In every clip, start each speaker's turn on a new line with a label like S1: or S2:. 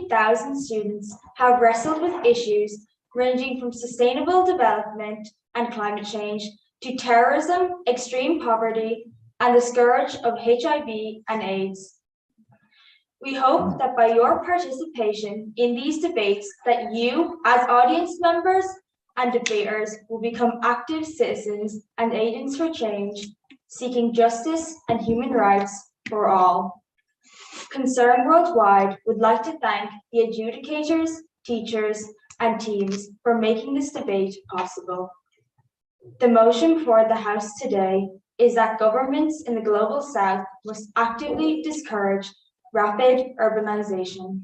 S1: 30,000 students have wrestled with issues ranging from sustainable development and climate change to terrorism, extreme poverty, and the scourge of HIV and AIDS. We hope that by your participation in these debates that you, as audience members and debaters, will become active citizens and agents for change, seeking justice and human rights for all. Concern Worldwide would like to thank the adjudicators, teachers, and teams for making this debate possible. The motion for the House today is that governments in the Global South must actively discourage rapid urbanization.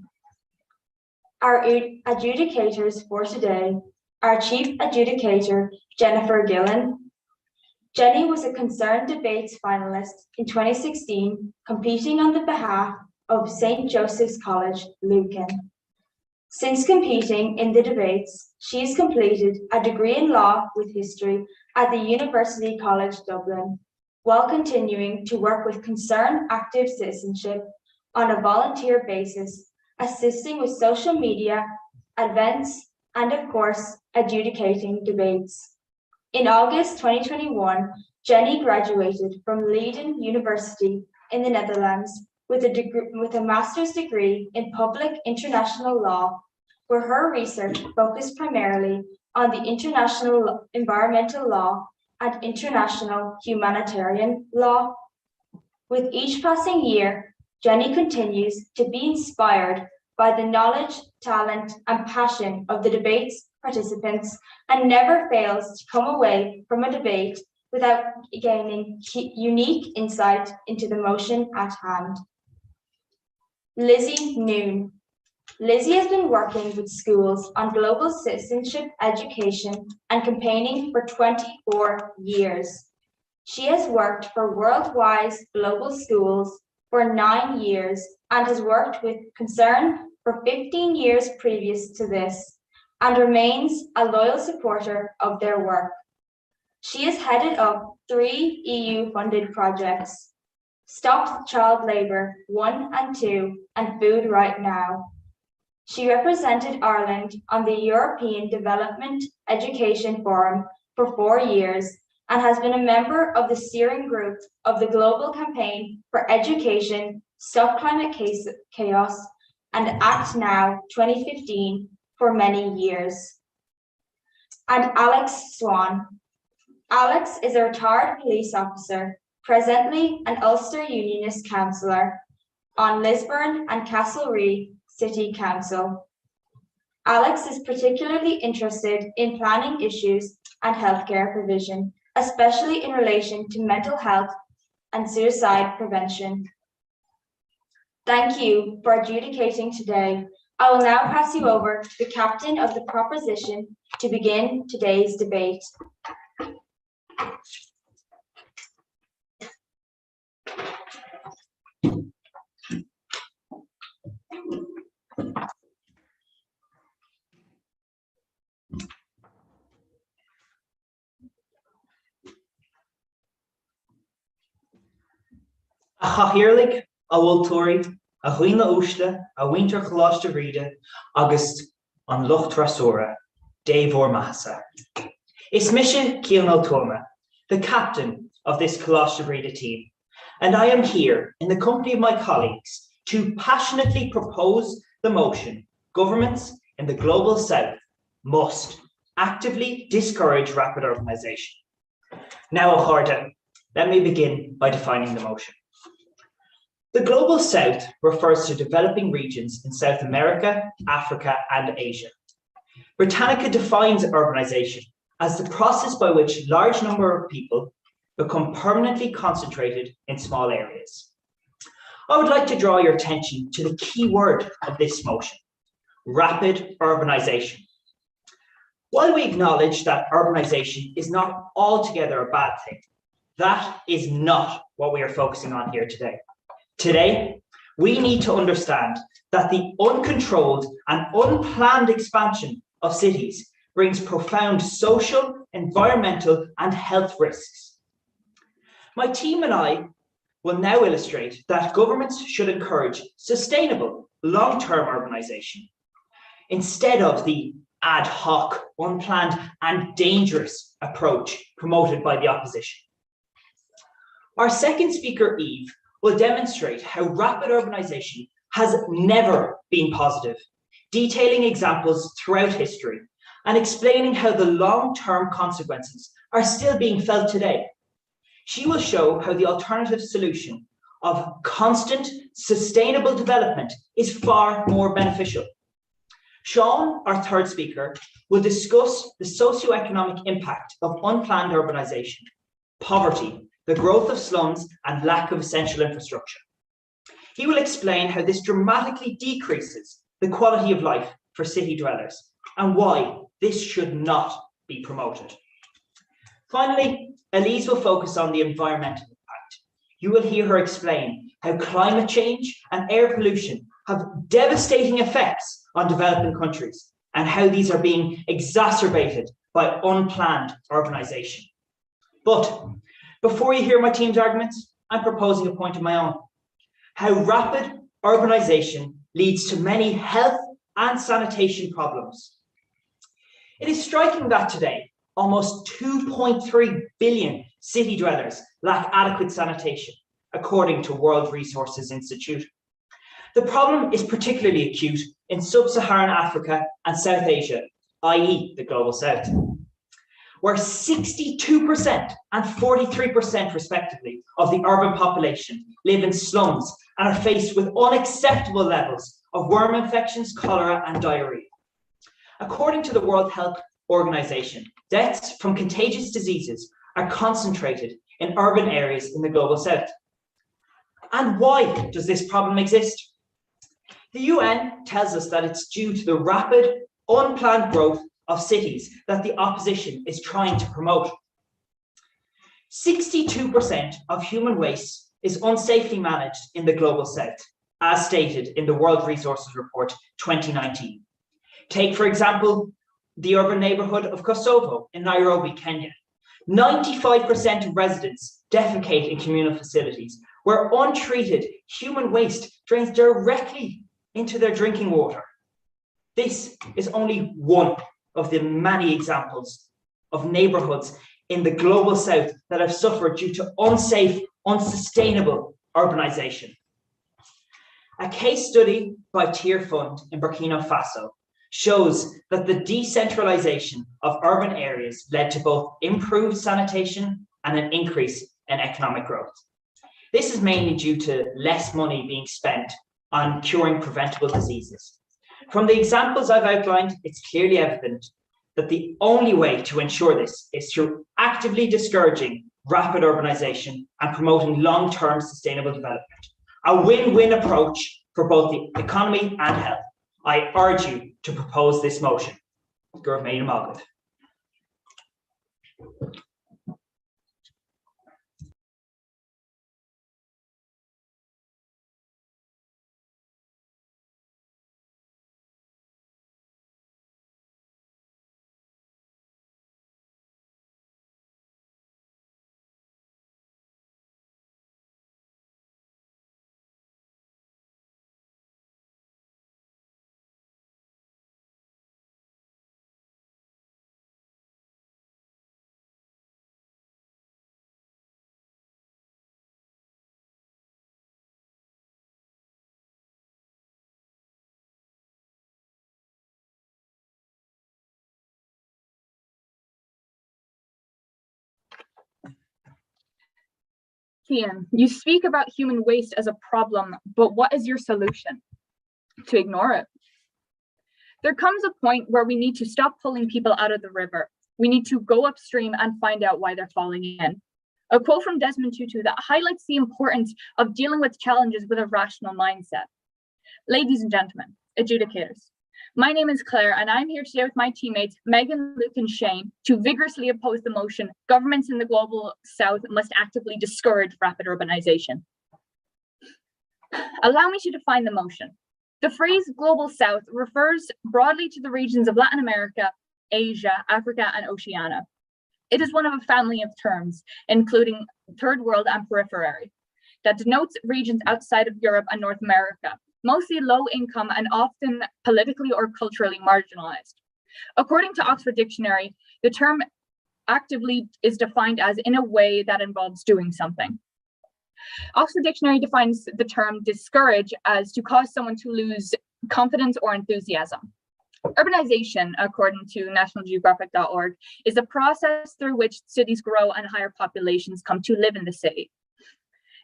S1: Our adjudicators for today are Chief Adjudicator Jennifer Gillen. Jenny was a Concerned Debates finalist in 2016, competing on the behalf of St. Joseph's College, Lucan. Since competing in the debates, she has completed a degree in law with history at the University College Dublin, while continuing to work with Concerned Active Citizenship on a volunteer basis, assisting with social media, events, and of course, adjudicating debates. In August 2021, Jenny graduated from Leiden University in the Netherlands with a master's degree in public international law, where her research focused primarily on the international environmental law and international humanitarian law. With each passing year, Jenny continues to be inspired by the knowledge, talent, and passion of the debate's participants and never fails to come away from a debate without gaining unique insight into the motion at hand. Lizzie Noon. Lizzie has been working with schools on global citizenship education and campaigning for 24 years. She has worked for Worldwide's global schools for 9 years and has worked with Concern for 15 years previous to this and remains a loyal supporter of their work. She has headed up 3 EU-funded projects: Stop Child Labour 1 and 2 and Food Right Now. She represented Ireland on the European Development Education Forum for 4 years and has been a member of the steering group of the Global Campaign for Education, Stop Climate Chaos, and Act Now 2015 for many years. And Alex Swan. Alex is a retired police officer, presently an Ulster Unionist councillor on Lisburn and Castlereagh City Council. Alex is particularly interested in planning issues and healthcare provision, especially in relation to mental health and suicide prevention. Thank you for adjudicating today. I will now pass you over to the captain of the proposition to begin today's debate.
S2: A chahirirlig, a bhfuiltóirí, a chuoine uaisle, a bhaintear Colaiste Bhride, agus an lucht rasóra, Dave Ormahasa. It's Misha Cianal Tuama, the captain of this Colaiste Bhride team, and I am here in the company of my colleagues to passionately propose the motion: governments in the Global South must actively discourage rapid urbanisation. Now, Bhride, let me begin by defining the motion. The Global South refers to developing regions in South America, Africa, and Asia. Britannica defines urbanisation as the process by which a large number of people become permanently concentrated in small areas. I would like to draw your attention to the key word of this motion: rapid urbanisation. While we acknowledge that urbanisation is not altogether a bad thing, that is not what we are focusing on here today. Today, we need to understand that the uncontrolled and unplanned expansion of cities brings profound social, environmental, and health risks. My team and I will now illustrate that governments should encourage sustainable long-term urbanization, instead of the ad hoc, unplanned, and dangerous approach promoted by the opposition. Our second speaker, Eve, will demonstrate how rapid urbanization has never been positive, detailing examples throughout history and explaining how the long-term consequences are still being felt today. She will show how the alternative solution of constant, sustainable development is far more beneficial. Sean, our third speaker, will discuss the socioeconomic impact of unplanned urbanization, poverty, the growth of slums, and lack of essential infrastructure. He will explain how this dramatically decreases the quality of life for city dwellers and why this should not be promoted. Finally, Elise will focus on the environmental impact. You will hear her explain how climate change and air pollution have devastating effects on developing countries and how these are being exacerbated by unplanned urbanization. But before you hear my team's arguments, I'm proposing a point of my own. How rapid urbanization leads to many health and sanitation problems. It is striking that today, almost 2.3 billion city dwellers lack adequate sanitation, according to World Resources Institute. The problem is particularly acute in sub-Saharan Africa and South Asia, i.e. the Global South, where 62% and 43% respectively of the urban population live in slums and are faced with unacceptable levels of worm infections, cholera, and diarrhea. According to the World Health Organization, deaths from contagious diseases are concentrated in urban areas in the Global South. And why does this problem exist? The UN tells us that it's due to the rapid, unplanned growth of cities that the opposition is trying to promote. 62% of human waste is unsafely managed in the Global South, as stated in the World Resources Report 2019. Take, for example, the urban neighborhood of Kosovo in Nairobi, Kenya. 95% of residents defecate in communal facilities where untreated human waste drains directly into their drinking water. This is only one of the many examples of neighborhoods in the Global South that have suffered due to unsafe, unsustainable urbanization. A case study by Tier Fund in Burkina Faso shows that the decentralization of urban areas led to both improved sanitation and an increase in economic growth. This is mainly due to less money being spent on curing preventable diseases. From the examples I've outlined, it's clearly evident that the only way to ensure this is through actively discouraging rapid urbanization and promoting long-term sustainable development. A win-win approach for both the economy and health. I urge you to propose this motion. Gurv Maiden Magad.
S3: Cian, you speak about human waste as a problem, but what is your solution? To ignore it. There comes a point where we need to stop pulling people out of the river. We need to go upstream and find out why they're falling in. A quote from Desmond Tutu that highlights the importance of dealing with challenges with a rational mindset. Ladies and gentlemen, adjudicators, my name is Claire, and I'm here today with my teammates, Megan, Luke, and Shane, to vigorously oppose the motion, governments in the Global South must actively discourage rapid urbanization. Allow me to define the motion. The phrase Global South refers broadly to the regions of Latin America, Asia, Africa, and Oceania. It is one of a family of terms, including Third World and Periphery, that denotes regions outside of Europe and North America, mostly low income and often politically or culturally marginalized. According to Oxford Dictionary, the term actively is defined as in a way that involves doing something. Oxford Dictionary defines the term discourage as to cause someone to lose confidence or enthusiasm. Urbanization, according to nationalgeographic.org, is a process through which cities grow and higher populations come to live in the city.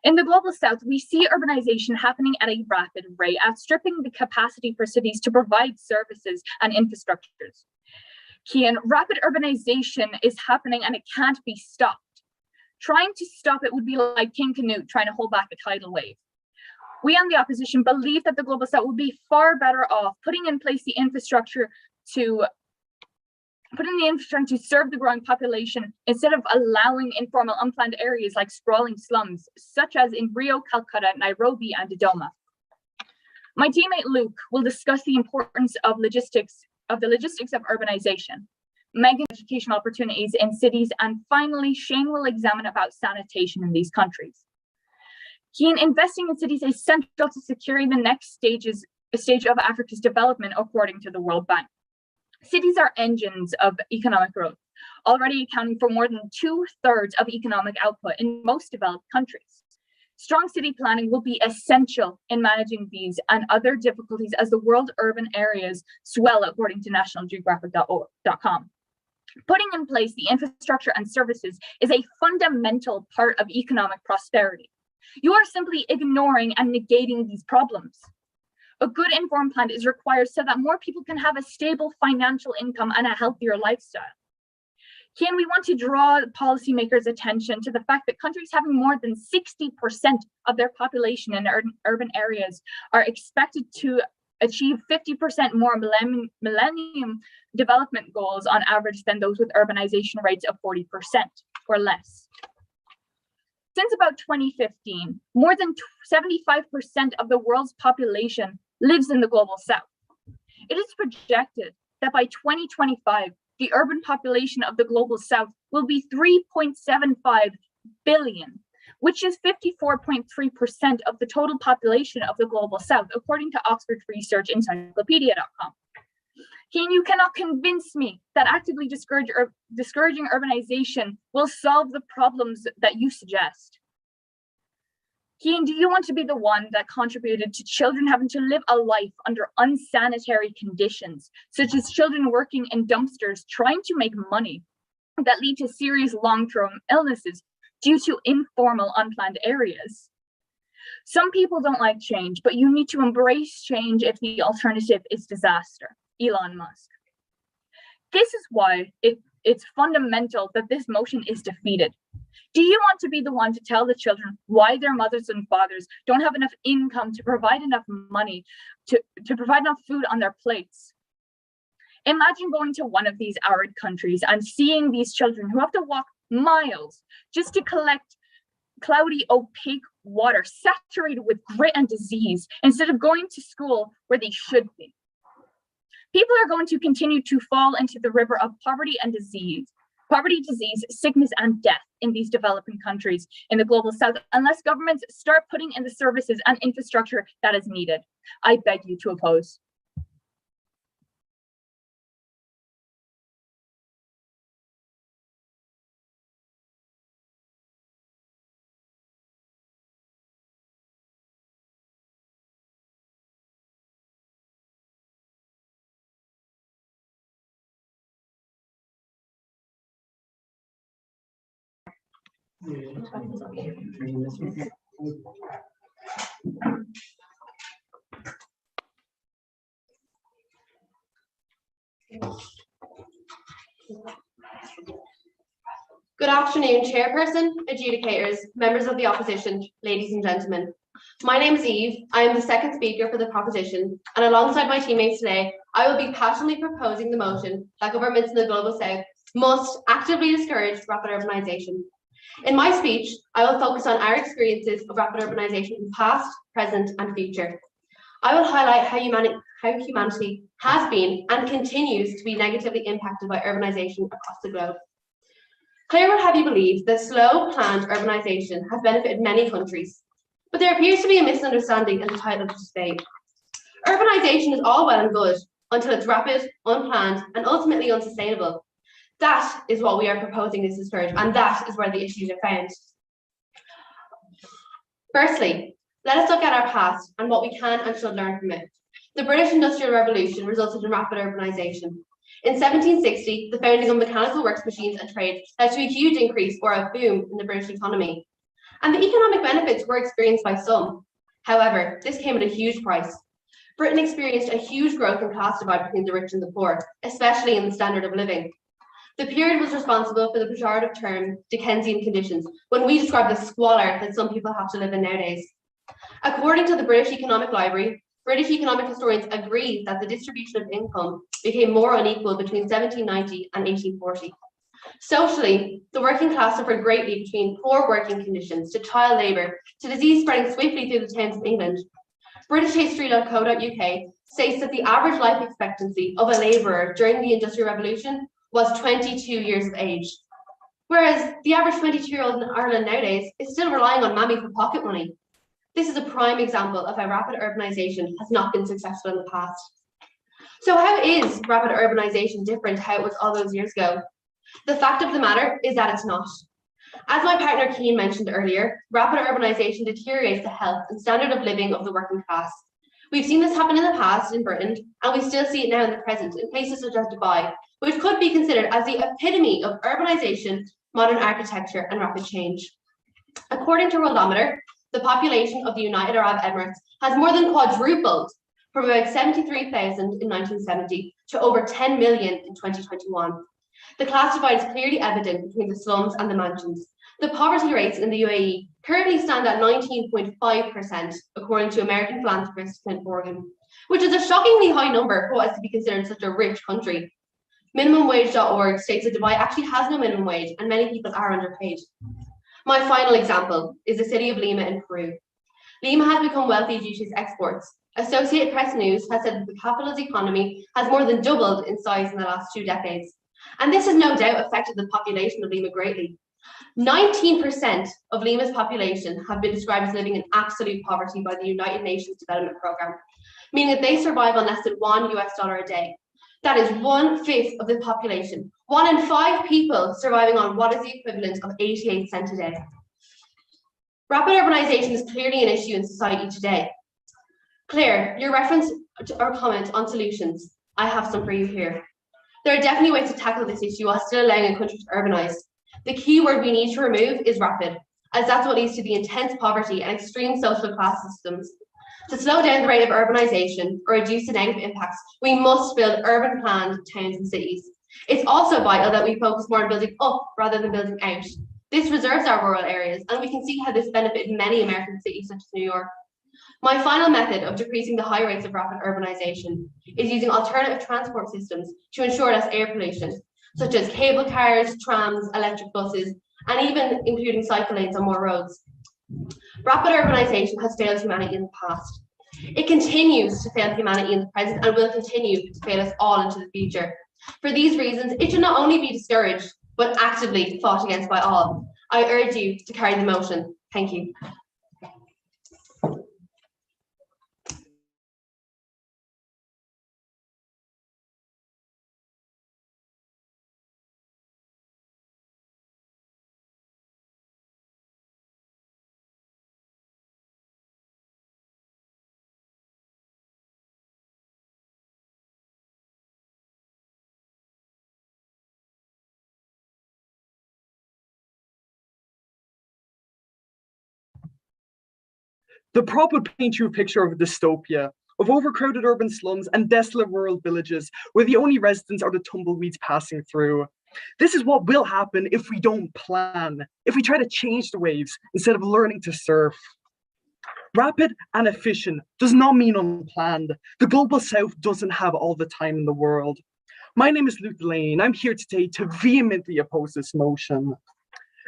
S3: In the global south, we see urbanization happening at a rapid rate, outstripping the capacity for cities to provide services and infrastructures. Cian, rapid urbanization is happening and it can't be stopped. Trying to stop it would be like King Canute trying to hold back a tidal wave. We on the opposition believe that the global south would be far better off putting in place the infrastructure to serve the growing population instead of allowing informal unplanned areas like sprawling slums, such as in Rio, Calcutta, Nairobi, and Dodoma. My teammate Luke will discuss the importance of the logistics of urbanization, mega educational opportunities in cities, and finally, Shane will examine about sanitation in these countries. Cian, investing in cities is central to securing the next stage of Africa's development, according to the World Bank. Cities are engines of economic growth, already accounting for more than 2/3 of economic output in most developed countries. Strong city planning will be essential in managing these and other difficulties as the world urban areas swell, according to nationalgeographic.com. Putting in place the infrastructure and services is a fundamental part of economic prosperity. You are simply ignoring and negating these problems. A good informed plan is required so that more people can have a stable financial income and a healthier lifestyle. Cian, we want to draw policymakers' attention to the fact that countries having more than 60% of their population in urban areas are expected to achieve 50% more millennium development goals on average than those with urbanization rates of 40% or less. Since about 2015, more than 75% of the world's population lives in the global south. It is projected that by 2025, the urban population of the global south will be 3.75 billion, which is 54.3% of the total population of the global south, according to Oxford Research Encyclopedia.com. Cian, you cannot convince me that actively discouraging urbanization will solve the problems that you suggest. Cian, do you want to be the one that contributed to children having to live a life under unsanitary conditions, such as children working in dumpsters trying to make money that lead to serious long-term illnesses due to informal unplanned areas? Some people don't like change, but you need to embrace change if the alternative is disaster. Elon Musk. This is why it's fundamental that this motion is defeated. Do you want to be the one to tell the children why their mothers and fathers don't have enough income to provide enough money to provide enough food on their plates? Imagine going to one of these arid countries and seeing these children who have to walk miles just to collect cloudy, opaque water saturated with grit and disease instead of going to school where they should be. People are going to continue to fall into the river of poverty, disease, sickness, and death in these developing countries in the global south unless governments start putting in the services and infrastructure that is needed. I beg you to oppose.
S4: Good afternoon, Chairperson, adjudicators, members of the opposition, ladies and gentlemen. My name is Eve. I am the second speaker for the proposition, and alongside my teammates today, I will be passionately proposing the motion that governments in the global south must actively discourage rapid urbanisation. In my speech, I will focus on our experiences of rapid urbanisation in past, present, and future. I will highlight how humanity has been and continues to be negatively impacted by urbanisation across the globe. Clear would have you believe that slow, planned urbanisation has benefited many countries, but there appears to be a misunderstanding in the title of this debate. Urbanisation is all well and good until it's rapid, unplanned, and ultimately unsustainable. That is what we are proposing to discourage, and that is where the issues are found. Firstly, let us look at our past and what we can and should learn from it. The British Industrial Revolution resulted in rapid urbanisation. In 1760, the founding of mechanical works, machines and trade led to a huge increase or a boom in the British economy. And the economic benefits were experienced by some. However, this came at a huge price. Britain experienced a huge growth in class divide between the rich and the poor, especially in the standard of living. The period was responsible for the pejorative term Dickensian conditions, when we describe the squalor that some people have to live in nowadays. According to the British Economic Library, British economic historians agree that the distribution of income became more unequal between 1790 and 1840. Socially, the working class suffered greatly between poor working conditions to child labour to disease spreading swiftly through the towns of England. BritishHistory.co.uk states that the average life expectancy of a labourer during the Industrial Revolution was 22 years of age, whereas the average 22-year-old in Ireland nowadays is still relying on mammy for pocket money. This is a prime example of how rapid urbanisation has not been successful in the past. So how is rapid urbanisation different to how it was all those years ago? The fact of the matter is that it's not. As my partner Cian mentioned earlier, rapid urbanisation deteriorates the health and standard of living of the working class. We've seen this happen in the past in Britain, and we still see it now in the present in places such as Dubai, which could be considered as the epitome of urbanisation, modern architecture, and rapid change. According to Worldometer, the population of the United Arab Emirates has more than quadrupled from about 73,000 in 1970 to over 10 million in 2021. The class divide is clearly evident between the slums and the mansions. The poverty rates in the UAE currently stand at 19.5%, according to American philanthropist Clint Morgan, which is a shockingly high number for what is to be considered such a rich country. Minimumwage.org states that Dubai actually has no minimum wage and many people are underpaid. My final example is the city of Lima in Peru. Lima has become wealthy due to its exports. Associated Press News has said that the capital's economy has more than doubled in size in the last 2 decades. And this has no doubt affected the population of Lima greatly. 19% of Lima's population have been described as living in absolute poverty by the United Nations Development Programme, meaning that they survive on less than $1 a day. That is 1/5 of the population. 1 in 5 people surviving on what is the equivalent of 88 cents a day. Rapid urbanisation is clearly an issue in society today. Claire, your reference or comment on solutions, I have some for you here. There are definitely ways to tackle this issue while still allowing a country to urbanise. The key word we need to remove is rapid, as that's what leads to the intense poverty and extreme social class systems. To slow down the rate of urbanisation or reduce the negative impacts, we must build urban planned towns and cities. It's also vital that we focus more on building up rather than building out. This reserves our rural areas, and we can see how this benefited many American cities such as New York. My final method of decreasing the high rates of rapid urbanisation is using alternative transport systems to ensure less air pollution, such as cable cars, trams, electric buses, and even including cycle lanes on more roads. Rapid urbanisation has failed humanity in the past. It continues to fail humanity in the present and will continue to fail us all into the future. For these reasons, it should not only be discouraged, but actively fought against by all. I urge you to carry the motion. Thank you.
S5: The prop would paint you a picture of a dystopia, of overcrowded urban slums and desolate rural villages where the only residents are the tumbleweeds passing through. This is what will happen if we don't plan, if we try to change the waves instead of learning to surf. Rapid and efficient does not mean unplanned. The global south doesn't have all the time in the world. My name is Luke Delaney, and I'm here today to vehemently oppose this motion.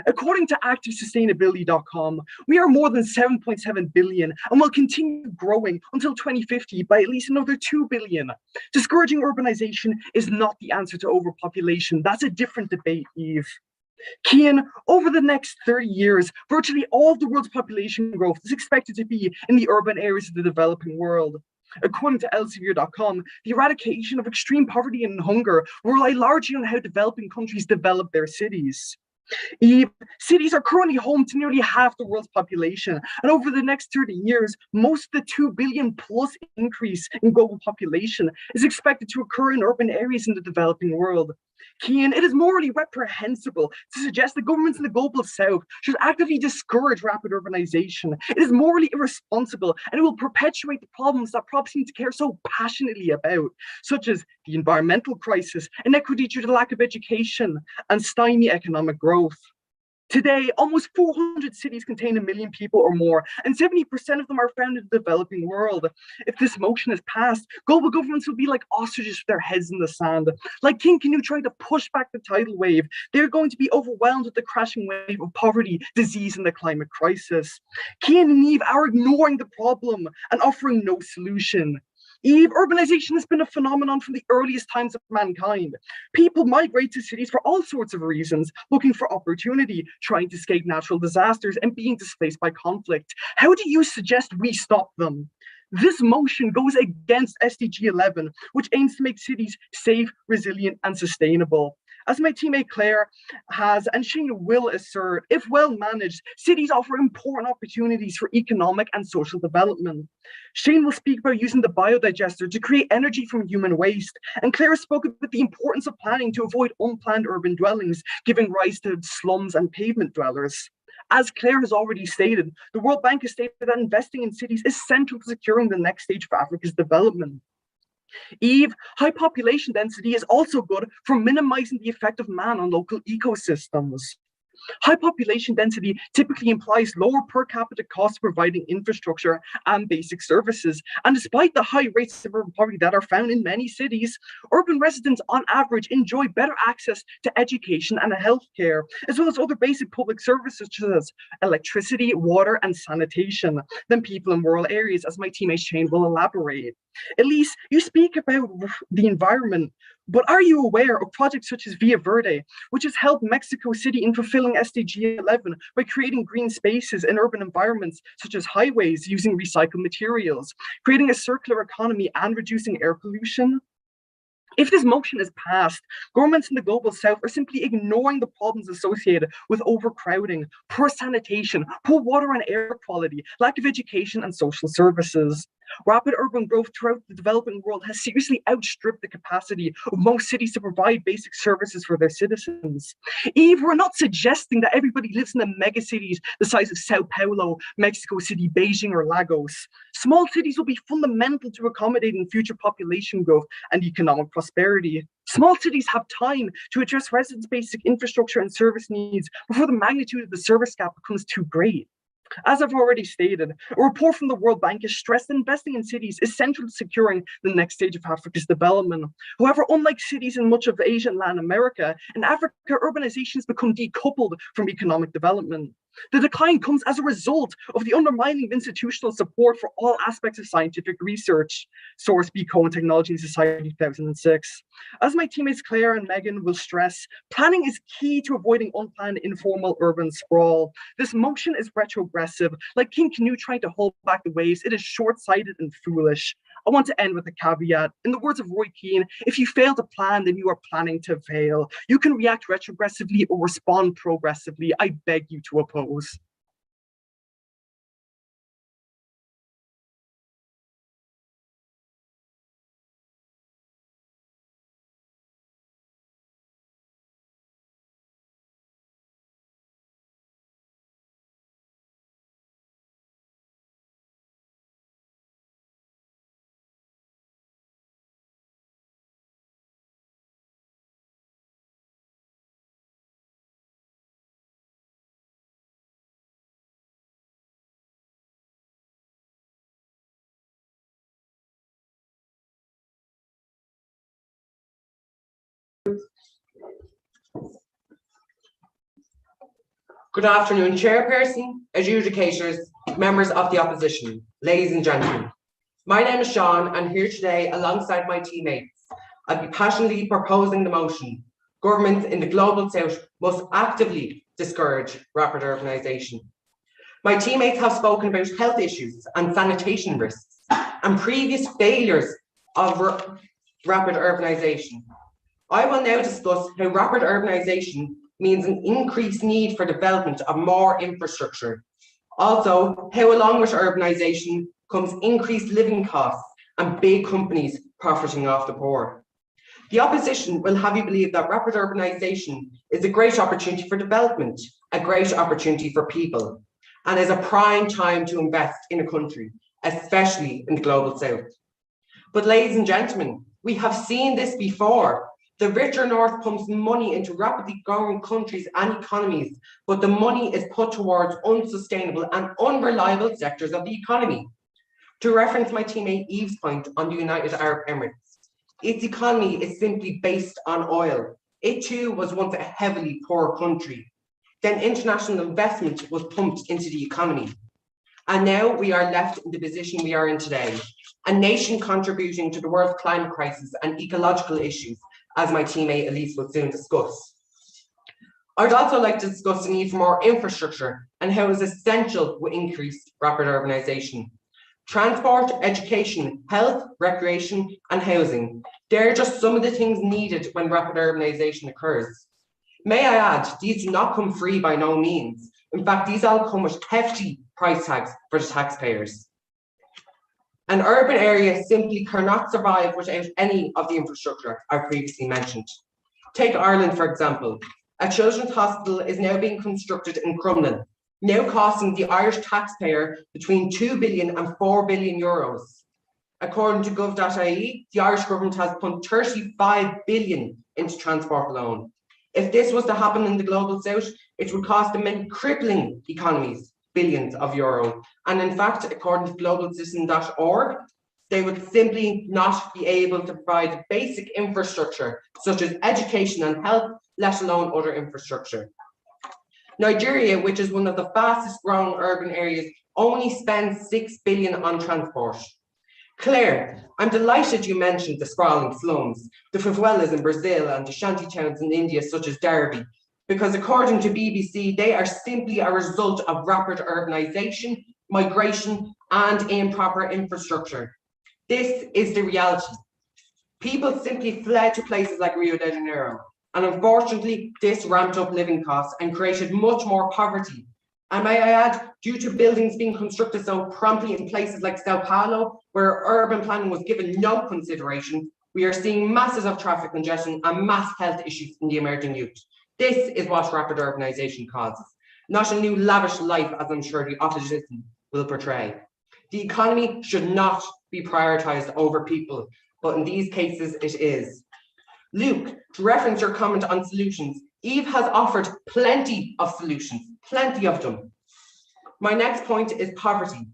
S5: According to ActiveSustainability.com, we are more than 7.7 billion and will continue growing until 2050 by at least another 2 billion. Discouraging urbanization is not the answer to overpopulation. That's a different debate, Eve. Cian, over the next 30 years, virtually all of the world's population growth is expected to be in the urban areas of the developing world. According to Elsevier.com, the eradication of extreme poverty and hunger will rely largely on how developing countries develop their cities. Eve, cities are currently home to nearly half the world's population, and over the next 30 years, most of the 2 billion plus increase in global population is expected to occur in urban areas in the developing world. Cian, it is morally reprehensible to suggest that governments in the global south should actively discourage rapid urbanization. It is morally irresponsible, and it will perpetuate the problems that Prop seem to care so passionately about, such as the environmental crisis, inequity due to lack of education, and stymied economic growth. Today, almost 400 cities contain 1 million people or more, and 70% of them are found in the developing world. If this motion is passed, global governments will be like ostriches with their heads in the sand. Like King Canute trying to push back the tidal wave, they're going to be overwhelmed with the crashing wave of poverty, disease, and the climate crisis. Cian and Eve are ignoring the problem and offering no solution. Eve, urbanization has been a phenomenon from the earliest times of mankind. People migrate to cities for all sorts of reasons, looking for opportunity, trying to escape natural disasters, and being displaced by conflict. How do you suggest we stop them? This motion goes against SDG 11, which aims to make cities safe, resilient, and sustainable. As my teammate Claire has, and Shane will assert, if well managed, cities offer important opportunities for economic and social development. Shane will speak about using the biodigester to create energy from human waste, and Claire spoke about the importance of planning to avoid unplanned urban dwellings, giving rise to slums and pavement dwellers. As Claire has already stated, the World Bank has stated that investing in cities is central to securing the next stage of Africa's development. Eve, high population density is also good for minimizing the effect of man on local ecosystems. High population density typically implies lower per capita costs providing infrastructure and basic services. And despite the high rates of urban poverty that are found in many cities, urban residents on average enjoy better access to education and healthcare, as well as other basic public services such as electricity, water, and sanitation than people in rural areas, as my teammate Shane will elaborate. Elise, you speak about the environment, but are you aware of projects such as Via Verde, which has helped Mexico City in fulfilling SDG 11 by creating green spaces in urban environments such as highways using recycled materials, creating a circular economy and reducing air pollution? If this motion is passed, governments in the global south are simply ignoring the problems associated with overcrowding, poor sanitation, poor water and air quality, lack of education and social services. Rapid urban growth throughout the developing world has seriously outstripped the capacity of most cities to provide basic services for their citizens. Eve, we're not suggesting that everybody lives in the megacities the size of Sao Paulo, Mexico City, Beijing, or Lagos. Small cities will be fundamental to accommodating future population growth and economic prosperity. Small cities have time to address residents' basic infrastructure and service needs before the magnitude of the service gap becomes too great. As I've already stated, a report from the World Bank has stressed that investing in cities is central to securing the next stage of Africa's development. However, unlike cities in much of Asia and Latin America, in Africa, urbanization has become decoupled from economic development. The decline comes as a result of the undermining of institutional support for all aspects of scientific research. Source B. Cohen Technology and Society 2006. As my teammates Claire and Megan will stress, planning is key to avoiding unplanned informal urban sprawl. This motion is retrogressive. Like King Canute trying to hold back the waves, it is short-sighted and foolish. I want to end with a caveat. In the words of Roy Keane, if you fail to plan, then you are planning to fail. You can react retrogressively or respond progressively. I beg you to oppose.
S6: Good afternoon, Chairperson, adjudicators, members of the opposition, ladies and gentlemen. My name is Sean, and here today alongside my teammates, I'll be passionately proposing the motion. Governments in the global south must actively discourage rapid urbanisation. My teammates have spoken about health issues and sanitation risks. and previous failures of rapid urbanization. I will now discuss how rapid urbanization means an increased need for development of more infrastructure. Also, how along with urbanization comes increased living costs and big companies profiting off the poor. The opposition will have you believe that rapid urbanization is a great opportunity for development, a great opportunity for people, and is a prime time to invest in a country, especially in the global south. But ladies and gentlemen, we have seen this before. The richer north pumps money into rapidly growing countries and economies, but the money is put towards unsustainable and unreliable sectors of the economy. To reference my teammate Eve's point on the United Arab Emirates, its economy is simply based on oil. It too was once a heavily poor country. Then international investment was pumped into the economy. And now we are left in the position we are in today, a nation contributing to the world's climate crisis and ecological issues, as my teammate Elise will soon discuss. I'd also like to discuss the need for more infrastructure and how it is essential with increased rapid urbanization. Transport, education, health, recreation, and housing. They're just some of the things needed when rapid urbanization occurs. May I add, these do not come free by no means. In fact, these all come with hefty price tags for the taxpayers. An urban area simply cannot survive without any of the infrastructure I previously mentioned. Take Ireland, for example. A children's hospital is now being constructed in Crumlin, now costing the Irish taxpayer between 2 billion and 4 billion euros. According to gov.ie, the Irish government has pumped 35 billion into transport alone. If this was to happen in the global south, it would cost them many crippling economies billions of euros. And in fact, according to globalcitizen.org, they would simply not be able to provide basic infrastructure such as education and health, let alone other infrastructure. Nigeria, which is one of the fastest growing urban areas, only spends 6 billion on transport. Claire, I'm delighted you mentioned the sprawling slums, the favelas in Brazil and the shanty towns in India such as Derby, because according to BBC, they are simply a result of rapid urbanization, migration, and improper infrastructure. This is the reality. People simply fled to places like Rio de Janeiro, and unfortunately, this ramped up living costs and created much more poverty. And may I add, due to buildings being constructed so promptly in places like Sao Paulo, where urban planning was given no consideration, we are seeing masses of traffic congestion and mass health issues in the emerging youth. This is what rapid urbanization causes, not a new lavish life, as I'm sure the opposition will portray. The economy should not be prioritized over people, but in these cases it is. Luke, to reference your comment on solutions, Eve has offered plenty of solutions, plenty of them. My next point is poverty.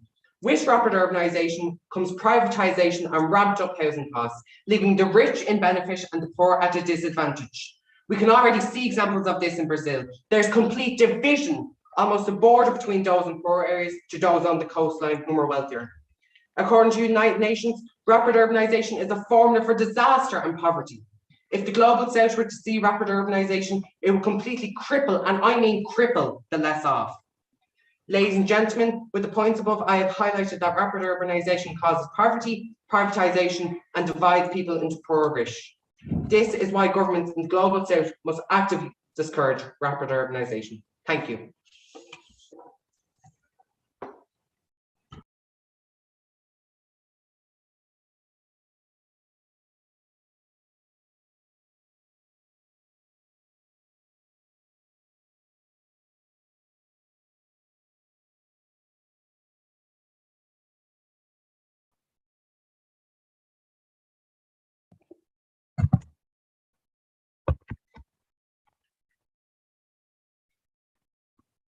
S6: With rapid urbanization comes privatization and ramped up housing costs, leaving the rich in benefit and the poor at a disadvantage. We can already see examples of this in Brazil. There's complete division, almost a border between those in poor areas to those on the coastline who are wealthier. According to United Nations, rapid urbanization is a formula for disaster and poverty. If the global south were to see rapid urbanization, it would completely cripple, and I mean cripple, the less off. Ladies and gentlemen, with the points above, I have highlighted that rapid urbanization causes poverty, privatization, and divides people into poor or rich. This is why governments in the global south must actively discourage rapid urbanization. Thank you.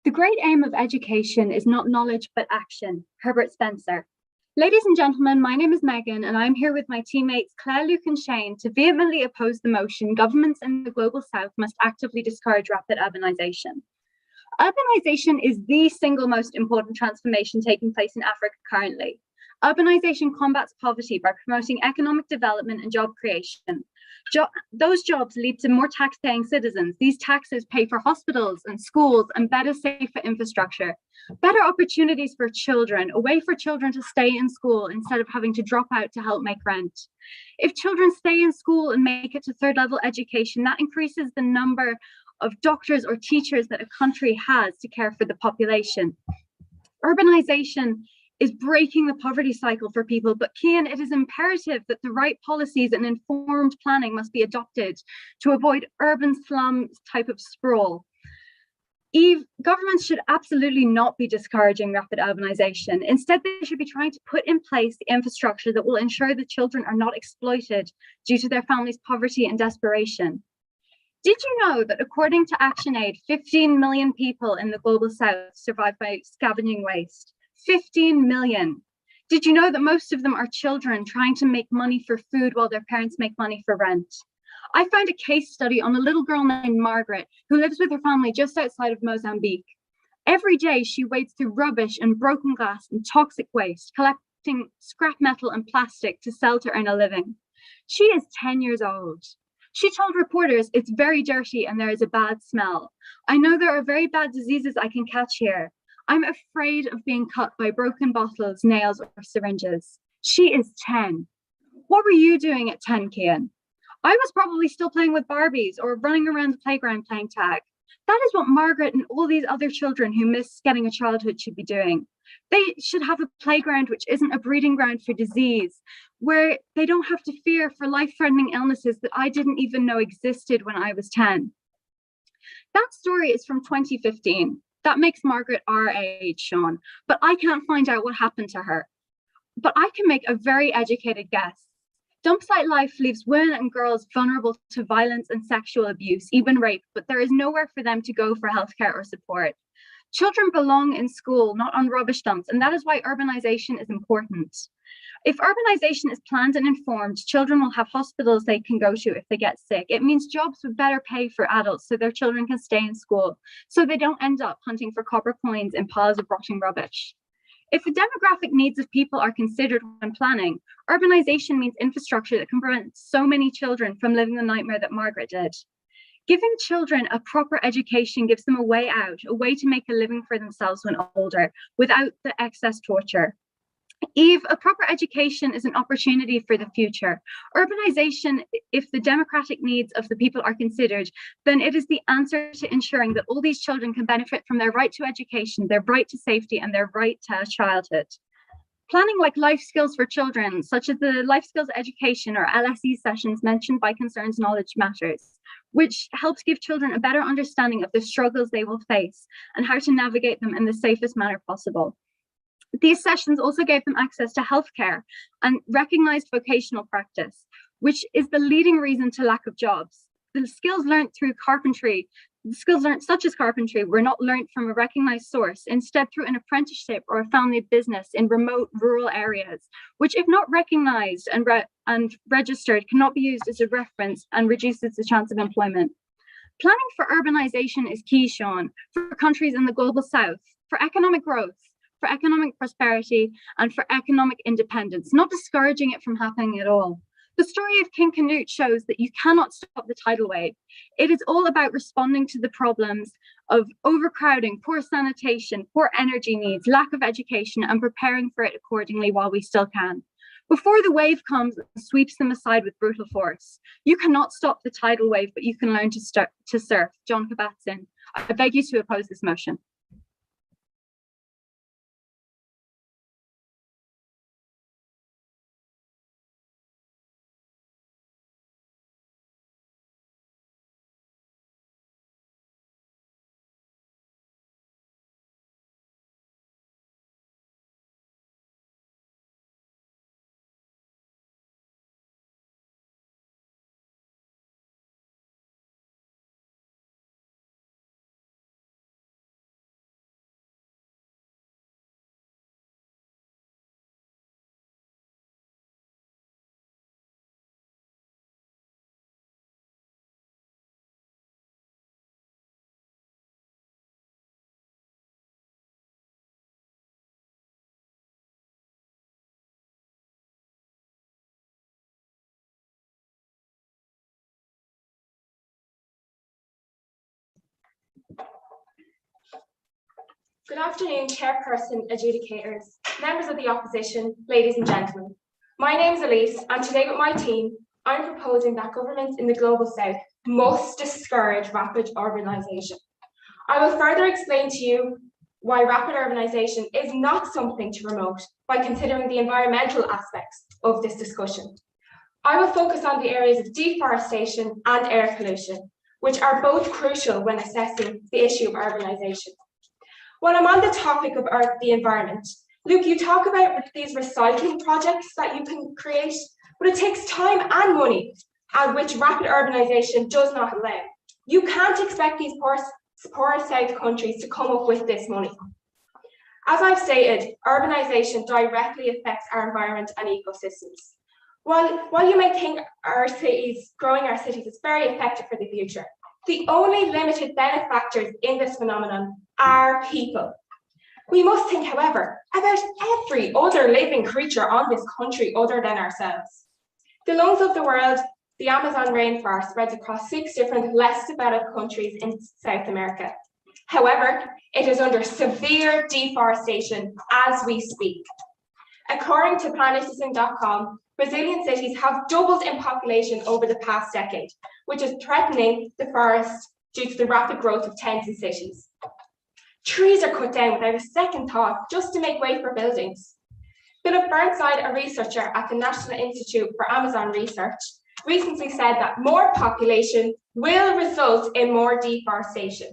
S7: The great aim of education is not knowledge but action. Herbert Spencer. Ladies and gentlemen, my name is Megan and I'm here with my teammates Claire, Luke and Shane to vehemently oppose the motion governments in the global south must actively discourage rapid urbanization. Urbanization is the single most important transformation taking place in Africa currently. Urbanization combats poverty by promoting economic development and job creation. Those jobs lead to more tax-paying citizens. These taxes pay for hospitals and schools and better, safer infrastructure. Better opportunities for children, a way for children to stay in school instead of having to drop out to help make rent. If children stay in school and make it to third-level education, that increases the number of doctors or teachers that a country has to care for the population. Urbanization is breaking the poverty cycle for people, but Cian, it is imperative that the right policies and informed planning must be adopted to avoid urban slum type of sprawl. Eve, governments should absolutely not be discouraging rapid urbanization. Instead, they should be trying to put in place the infrastructure that will ensure that children are not exploited due to their families' poverty and desperation. Did you know that according to ActionAid, 15 million people in the global south survive by scavenging waste? 15 million. Did you know that most of them are children trying to make money for food while their parents make money for rent? I found a case study on a little girl named Margaret who lives with her family just outside of Mozambique. Every day she wades through rubbish and broken glass and toxic waste, collecting scrap metal and plastic to sell to earn a living. She is 10 years old. She told reporters, "It's very dirty and there is a bad smell. I know there are very bad diseases I can catch here. I'm afraid of being cut by broken bottles, nails, or syringes." She is 10. What were you doing at 10, Cian? I was probably still playing with Barbies or running around the playground playing tag. That is what Margaret and all these other children who miss getting a childhood should be doing. They should have a playground which isn't a breeding ground for disease, where they don't have to fear for life-threatening illnesses that I didn't even know existed when I was 10. That story is from 2015. That makes Margaret our age, Sean, but I can't find out what happened to her. But I can make a very educated guess. Dump site life leaves women and girls vulnerable to violence and sexual abuse, even rape, but there is nowhere for them to go for healthcare or support. Children belong in school, not on rubbish dumps, and that is why urbanization is important. If urbanization is planned and informed, children will have hospitals they can go to if they get sick. It means jobs with better pay for adults so their children can stay in school, so they don't end up hunting for copper coins in piles of rotting rubbish. If the demographic needs of people are considered when planning, urbanization means infrastructure that can prevent so many children from living the nightmare that Margaret did. Giving children a proper education gives them a way out, a way to make a living for themselves when older, without the excess torture. Eve, a proper education is an opportunity for the future. Urbanization, if the democratic needs of the people are considered, then it is the answer to ensuring that all these children can benefit from their right to education, their right to safety, and their right to childhood. Planning like life skills for children, such as the life skills education or LSE sessions mentioned by Concerns Knowledge Matters, which helps give children a better understanding of the struggles they will face and how to navigate them in the safest manner possible. These sessions also gave them access to healthcare and recognized vocational practice, which is the leading reason to lack of jobs. The skills learned through carpentry, such as carpentry, were not learned from a recognized source, instead through an apprenticeship or a family business in remote rural areas, which if not recognized and registered, cannot be used as a reference and reduces the chance of employment. Planning for urbanization is key, Sean, for countries in the global south, for economic growth, for economic prosperity, and for economic independence, not discouraging it from happening at all. The story of King Canute shows that you cannot stop the tidal wave. It is all about responding to the problems of overcrowding, poor sanitation, poor energy needs, lack of education, and preparing for it accordingly while we still can. Before the wave comes and sweeps them aside with brutal force, you cannot stop the tidal wave, but you can learn to surf. John Kabat-Zinn. I beg you to oppose this motion.
S8: Good afternoon, Chairperson, adjudicators, members of the opposition, ladies and gentlemen. My name is Elise, and today with my team, I'm proposing that governments in the Global South must discourage rapid urbanisation. I will further explain to you why rapid urbanisation is not something to promote by considering the environmental aspects of this discussion. I will focus on the areas of deforestation and air pollution, which are both crucial when assessing the issue of urbanisation. While I'm on the topic of the environment, Luke, you talk about these recycling projects that you can create, but it takes time and money, which rapid urbanisation does not allow. You can't expect these poor South countries to come up with this money. As I've stated, urbanisation directly affects our environment and ecosystems. While you may think growing our cities is very effective for the future, the only limited benefactors in this phenomenon are people. We must think, however, about every other living creature on this country other than ourselves. The lungs of the world, the Amazon rainforest, spreads across 6 different less developed countries in South America. However, it is under severe deforestation as we speak. According to planetism.com, Brazilian cities have doubled in population over the past decade, which is threatening the forest due to the rapid growth of towns and cities. Trees are cut down without a second thought just to make way for buildings. Philip Burnside, a researcher at the National Institute for Amazon Research, recently said that more population will result in more deforestation.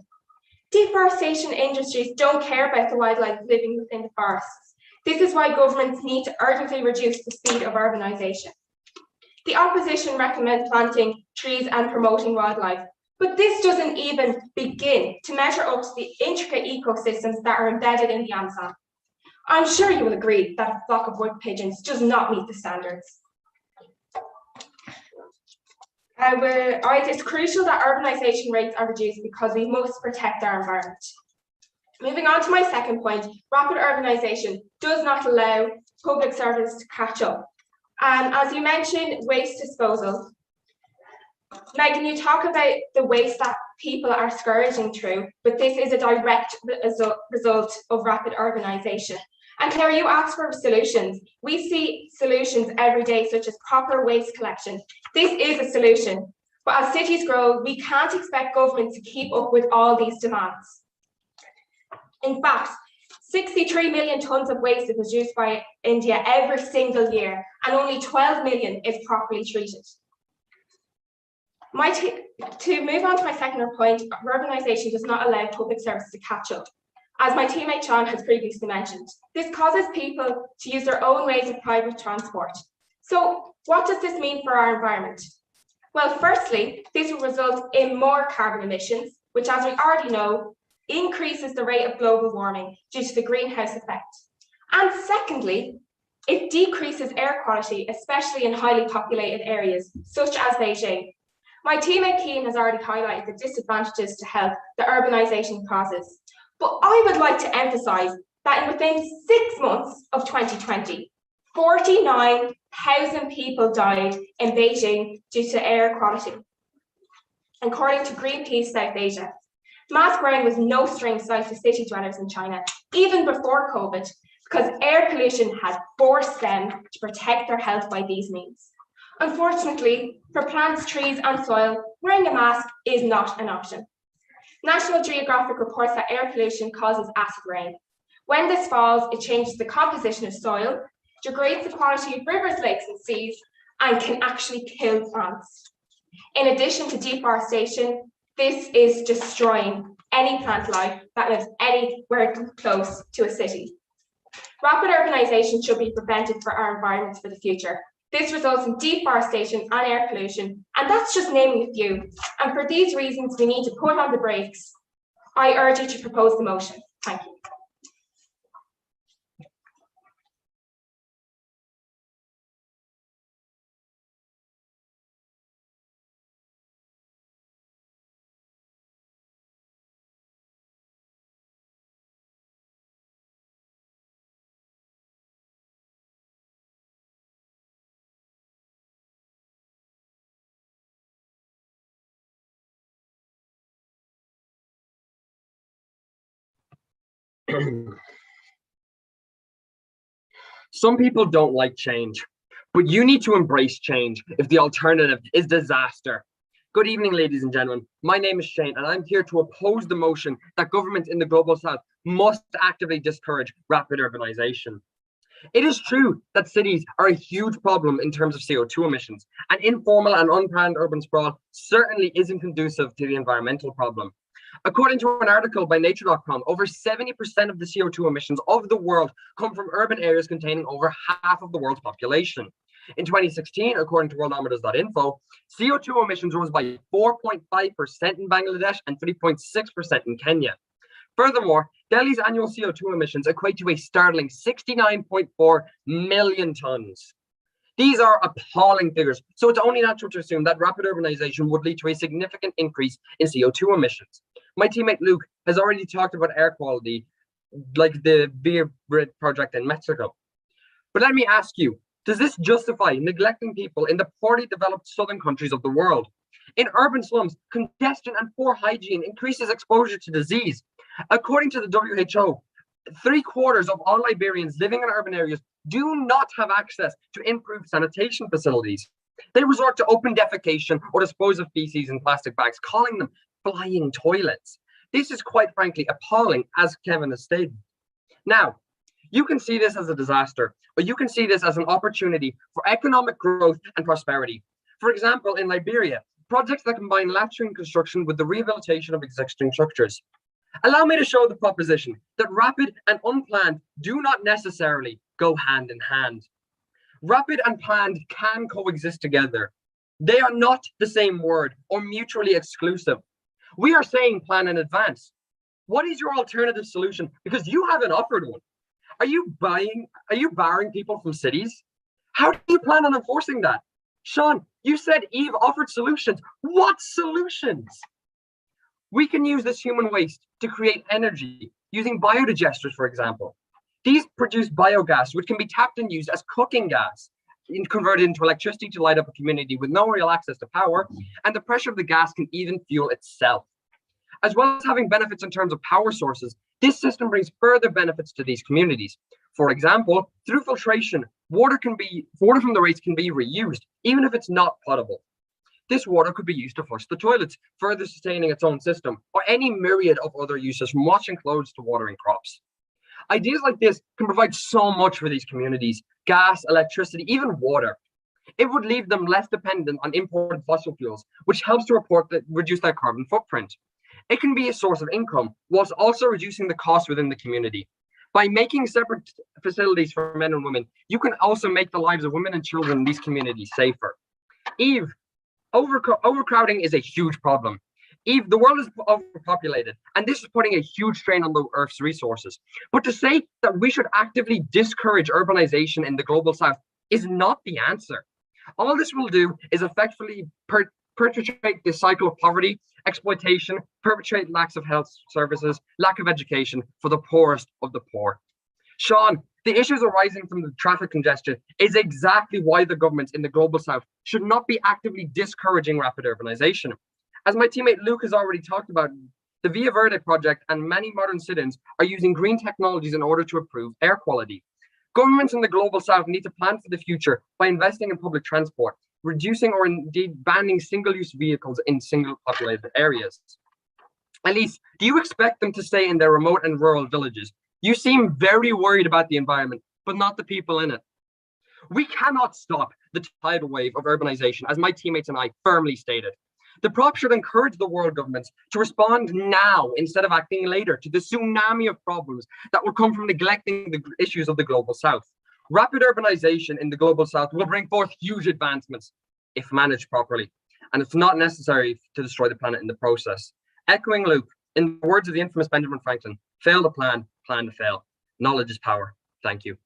S8: Deforestation industries don't care about the wildlife living within the forests. This is why governments need to urgently reduce the speed of urbanisation. The opposition recommends planting trees and promoting wildlife, but this doesn't even begin to measure up to the intricate ecosystems that are embedded in the Amazon. I'm sure you will agree that a flock of wood pigeons does not meet the standards. It's crucial that urbanisation rates are reduced because we must protect our environment. Moving on to my second point, rapid urbanisation does not allow public service to catch up. As you mentioned, waste disposal. Megan, you talk about the waste that people are scourging through, but this is a direct result of rapid urbanisation. And Claire, you asked for solutions. We see solutions every day, such as proper waste collection. This is a solution, but as cities grow, we can't expect government to keep up with all these demands. In fact, 63 million tonnes of waste is produced by India every single year, and only 12 million is properly treated. To move on to my second point, urbanisation does not allow public services to catch up. As my teammate Sean has previously mentioned, this causes people to use their own ways of private transport. So what does this mean for our environment? Well, firstly, this will result in more carbon emissions, which, as we already know, increases the rate of global warming due to the greenhouse effect. And secondly, it decreases air quality, especially in highly populated areas, such as Beijing. My teammate Keane has already highlighted the disadvantages to health that urbanisation causes. But I would like to emphasise that within 6 months of 2020, 49,000 people died in Beijing due to air quality. According to Greenpeace South Asia, mass growing was no strange sight to city dwellers in China, even before COVID, because air pollution had forced them to protect their health by these means. Unfortunately, for plants, trees and soil, wearing a mask is not an option. National Geographic reports that air pollution causes acid rain. When this falls, it changes the composition of soil, degrades the quality of rivers, lakes and seas, and can actually kill plants. In addition to deforestation, this is destroying any plant life that lives anywhere close to a city. Rapid urbanisation should be prevented for our environments for the future. This results in deforestation and air pollution, and that's just naming a few. And for these reasons, we need to put on the brakes. I urge you to propose the motion. Thank you.
S9: Some people don't like change, but you need to embrace change if the alternative is disaster. Good evening, ladies and gentlemen. My name is Shane, and I'm here to oppose the motion that governments in the global south must actively discourage rapid urbanization. It is true that cities are a huge problem in terms of CO2 emissions, and informal and unplanned urban sprawl certainly isn't conducive to the environmental problem. According to an article by Nature.com, over 70% of the CO2 emissions of the world come from urban areas containing over half of the world's population. In 2016, according to worldometers.info, CO2 emissions rose by 4.5% in Bangladesh and 3.6% in Kenya. Furthermore, Delhi's annual CO2 emissions equate to a startling 69.4 million tons. These are appalling figures, so it's only natural to assume that rapid urbanization would lead to a significant increase in CO2 emissions. My teammate Luke has already talked about air quality, like the Bhride project in Mexico. But let me ask you, does this justify neglecting people in the poorly developed southern countries of the world? In urban slums, congestion and poor hygiene increases exposure to disease. According to the WHO, 3/4 of all Liberians living in urban areas do not have access to improved sanitation facilities. They resort to open defecation or dispose of feces in plastic bags, calling them flying toilets. This is quite frankly appalling, as Kevin has stated. Now, you can see this as a disaster, or you can see this as an opportunity for economic growth and prosperity. For example, in Liberia, projects that combine latrine construction with the rehabilitation of existing structures. Allow me to show the proposition that rapid and unplanned do not necessarily go hand in hand. Rapid and planned can coexist together. They are not the same word or mutually exclusive. We are saying plan in advance. What is your alternative solution? Because you haven't offered one. Are you barring people from cities? How do you plan on enforcing that? Sean, you said Eve offered solutions. What solutions? We can use this human waste to create energy using biodigesters, for example. These produce biogas, which can be tapped and used as cooking gas, converted into electricity to light up a community with no real access to power, and the pressure of the gas can even fuel itself. As well as having benefits in terms of power sources, this system brings further benefits to these communities. For example, through filtration, water from the race can be reused, even if it's not potable. This water could be used to flush the toilets, further sustaining its own system, or any myriad of other uses, from washing clothes to watering crops. Ideas like this can provide so much for these communities: gas, electricity, even water. It would leave them less dependent on imported fossil fuels, which helps to reduce their carbon footprint. It can be a source of income, whilst also reducing the cost within the community. By making separate facilities for men and women, you can also make the lives of women and children in these communities safer. Eve, overcrowding is a huge problem. Eve, the world is overpopulated, and this is putting a huge strain on the Earth's resources. But to say that we should actively discourage urbanization in the global south is not the answer. All this will do is effectively perpetuate the cycle of poverty, exploitation, perpetuate lacks of health services, lack of education for the poorest of the poor. Sean, the issues arising from the traffic congestion is exactly why the governments in the global south should not be actively discouraging rapid urbanization. As my teammate Luke has already talked about, the Via Verde project and many modern sit-ins are using green technologies in order to improve air quality. Governments in the global south need to plan for the future by investing in public transport, reducing or indeed banning single-use vehicles in single populated areas. Elise, do you expect them to stay in their remote and rural villages? You seem very worried about the environment, but not the people in it. We cannot stop the tidal wave of urbanization, as my teammates and I firmly stated. The prop should encourage the world governments to respond now instead of acting later to the tsunami of problems that will come from neglecting the issues of the global south. Rapid urbanization in the global south will bring forth huge advancements if managed properly, and it's not necessary to destroy the planet in the process. Echoing Luke, in the words of the infamous Benjamin Franklin, fail to plan, plan to fail. Knowledge is power. Thank you.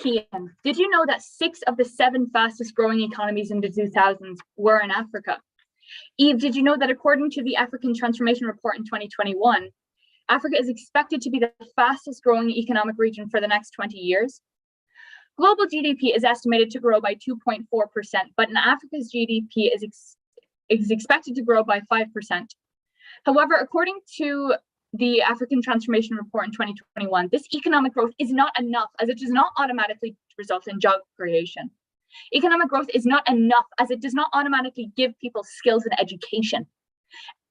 S3: Kian, did you know that 6 of the 7 fastest growing economies in the 2000s were in Africa? Eve, did you know that according to the African Transformation Report in 2021, Africa is expected to be the fastest growing economic region for the next 20 years? Global GDP is estimated to grow by 2.4%, but in Africa's GDP is expected to grow by 5%. However, according to the African Transformation Report in 2021, this economic growth is not enough, as it does not automatically result in job creation. Economic growth is not enough, as it does not automatically give people skills and education.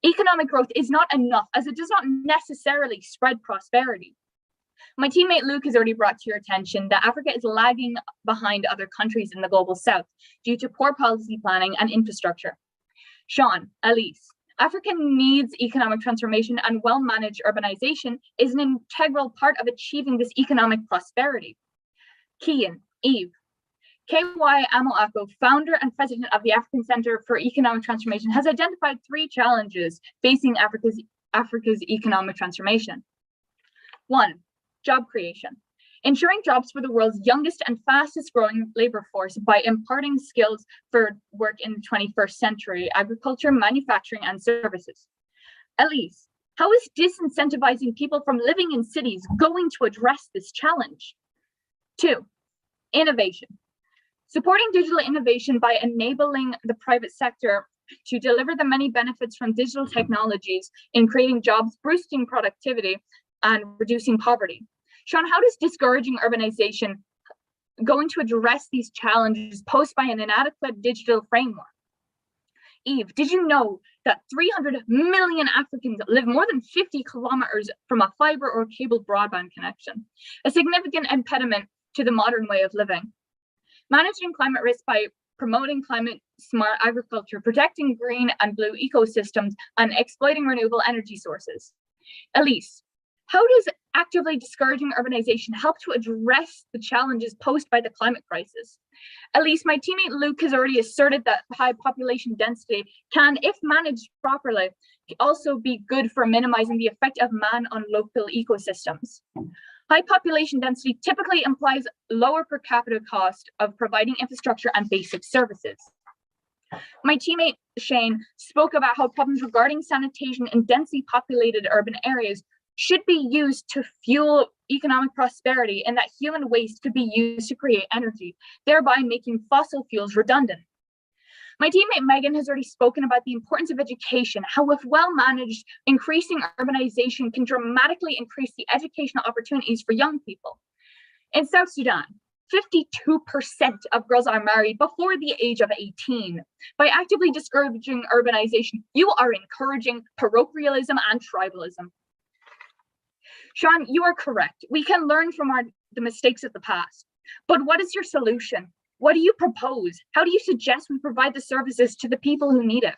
S3: Economic growth is not enough, as it does not necessarily spread prosperity. My teammate Luke has already brought to your attention that Africa is lagging behind other countries in the global south due to poor policy planning and infrastructure. Sean, Elise, Africa needs economic transformation, and well-managed urbanization is an integral part of achieving this economic prosperity. Kian, Eve, KY Amoako, founder and president of the African Center for Economic Transformation, has identified 3 challenges facing Africa's economic transformation. 1, job creation. Ensuring jobs for the world's youngest and fastest growing labor force by imparting skills for work in the 21st century, agriculture, manufacturing, and services. Elise, how is disincentivizing people from living in cities going to address this challenge? 2, innovation. Supporting digital innovation by enabling the private sector to deliver the many benefits from digital technologies in creating jobs, boosting productivity, and reducing poverty. Sean, how does discouraging urbanization going to address these challenges posed by an inadequate digital framework? Eve, did you know that 300 million Africans live more than 50 kilometers from a fiber or cable broadband connection, a significant impediment to the modern way of living? Managing climate risk by promoting climate smart agriculture, protecting green and blue ecosystems, and exploiting renewable energy sources. Elise, how does actively discouraging urbanization help to address the challenges posed by the climate crisis? Elise, my teammate Luke has already asserted that high population density can, if managed properly, also be good for minimizing the effect of man on local ecosystems. High population density typically implies lower per capita cost of providing infrastructure and basic services. My teammate Shane spoke about how problems regarding sanitation in densely populated urban areas should be used to fuel economic prosperity, and that human waste could be used to create energy, thereby making fossil fuels redundant. My teammate Megan has already spoken about the importance of education, how if well managed, increasing urbanization can dramatically increase the educational opportunities for young people. In South Sudan, 52% of girls are married before the age of 18. By actively discouraging urbanization, you are encouraging parochialism and tribalism. Sean, you are correct. We can learn from the mistakes of the past. But what is your solution? What do you propose? How do you suggest we provide the services to the people who need it?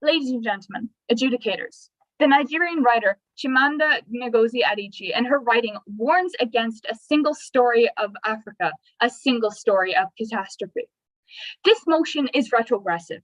S3: Ladies and gentlemen, adjudicators, the Nigerian writer Chimamanda Ngozi Adichie in her writing warns against a single story of Africa, a single story of catastrophe. This motion is retrogressive.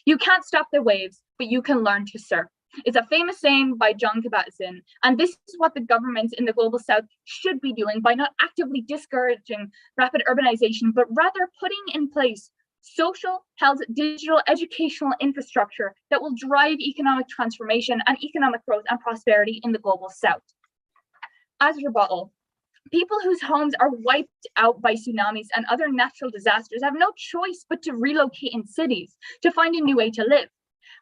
S3: You can't stop the waves, but you can learn to surf. It's a famous saying by John Kabat-Zinn, and this is what the governments in the global south should be doing by not actively discouraging rapid urbanization, but rather putting in place social, health, digital, educational infrastructure that will drive economic transformation and economic growth and prosperity in the global south. As rebuttal, people whose homes are wiped out by tsunamis and other natural disasters have no choice but to relocate in cities to find a new way to live.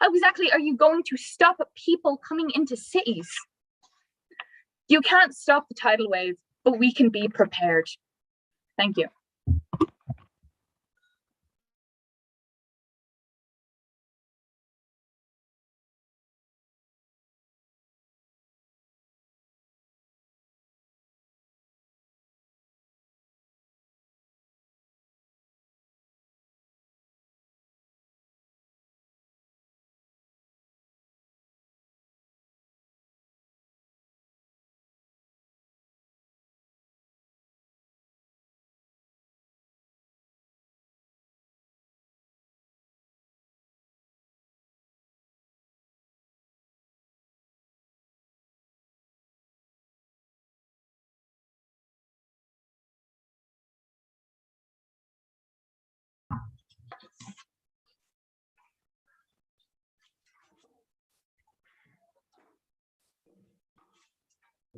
S3: How exactly are you going to stop people coming into cities? You can't stop the tidal wave, but we can be prepared. Thank you.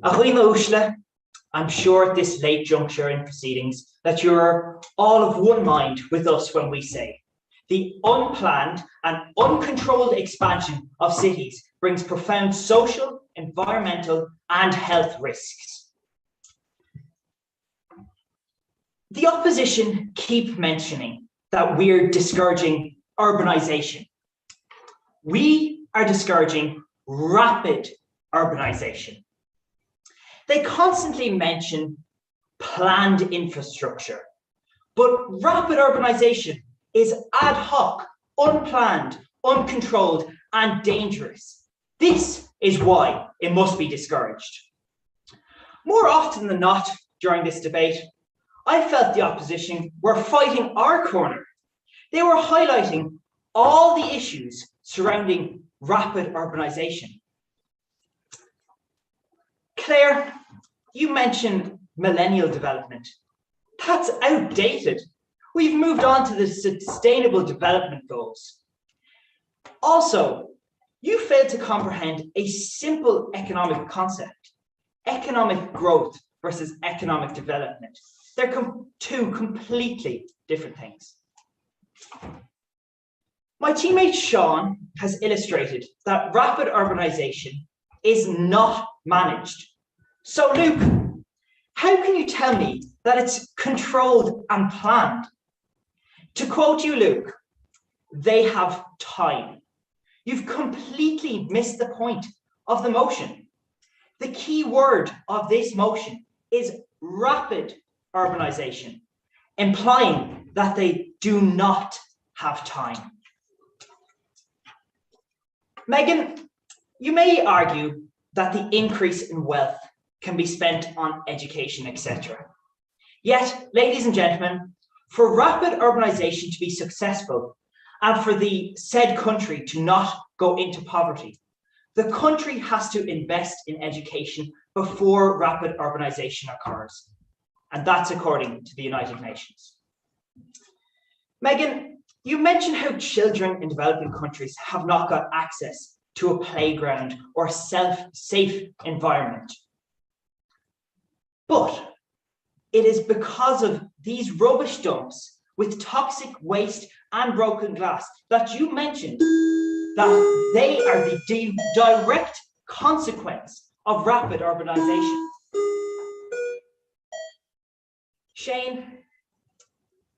S2: Ahoy Ushla, I'm sure at this late juncture in proceedings that you're all of one mind with us when we say the unplanned and uncontrolled expansion of cities brings profound social, environmental, and health risks. The opposition keep mentioning that we're discouraging urbanisation. We are discouraging rapid urbanisation. They constantly mention planned infrastructure, but rapid urbanisation is ad hoc, unplanned, uncontrolled, and dangerous. This is why it must be discouraged. More often than not during this debate, I felt the opposition were fighting our corner. They were highlighting all the issues surrounding rapid urbanisation. Claire, you mentioned millennial development. That's outdated. We've moved on to the Sustainable Development Goals. Also, you failed to comprehend a simple economic concept: economic growth versus economic development. They're two completely different things. My teammate Sean has illustrated that rapid urbanisation is not managed. So Luke, how can you tell me that it's controlled and planned? To quote you, Luke, they have time. You've completely missed the point of the motion. The key word of this motion is rapid urbanisation, implying that they do not have time. Megan, you may argue that the increase in wealth can be spent on education, etc. Yet, ladies and gentlemen, for rapid urbanisation to be successful and for the said country to not go into poverty, the country has to invest in education before rapid urbanisation occurs. And that's according to the United Nations. Megan, you mentioned how children in developing countries have not got access to a playground or safe environment. But it is because of these rubbish dumps with toxic waste and broken glass that you mentioned that they are the direct consequence of rapid urbanisation. Shane,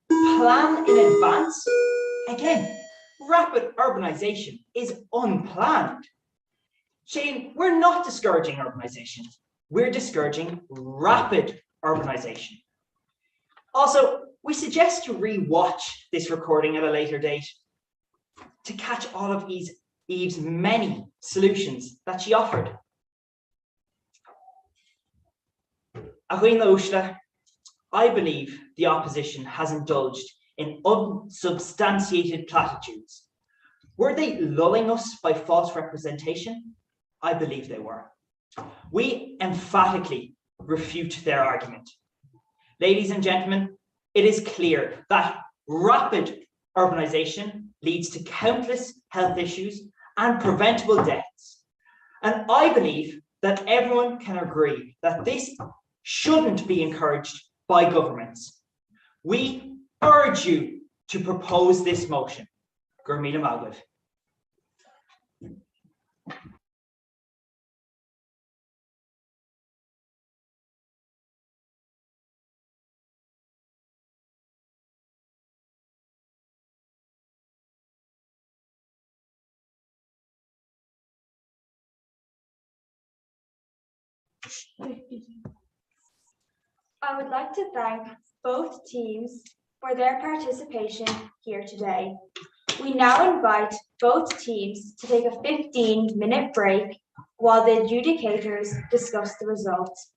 S2: plan in advance? Again, rapid urbanisation is unplanned. Shane, we're not discouraging urbanisation. We're discouraging rapid urbanisation. Also, we suggest you re-watch this recording at a later date to catch all of Eve's many solutions that she offered. Ahoy Ushla, I believe the opposition has indulged in unsubstantiated platitudes. Were they lulling us by false representation? I believe they were. We emphatically refute their argument. Ladies and gentlemen, it is clear that rapid urbanisation leads to countless health issues and preventable deaths. And I believe that everyone can agree that this shouldn't be encouraged by governments. We urge you to propose this motion. Gurmila Maglev.
S1: I would like to thank both teams for their participation here today. We now invite both teams to take a 15-minute break while the adjudicators discuss the results.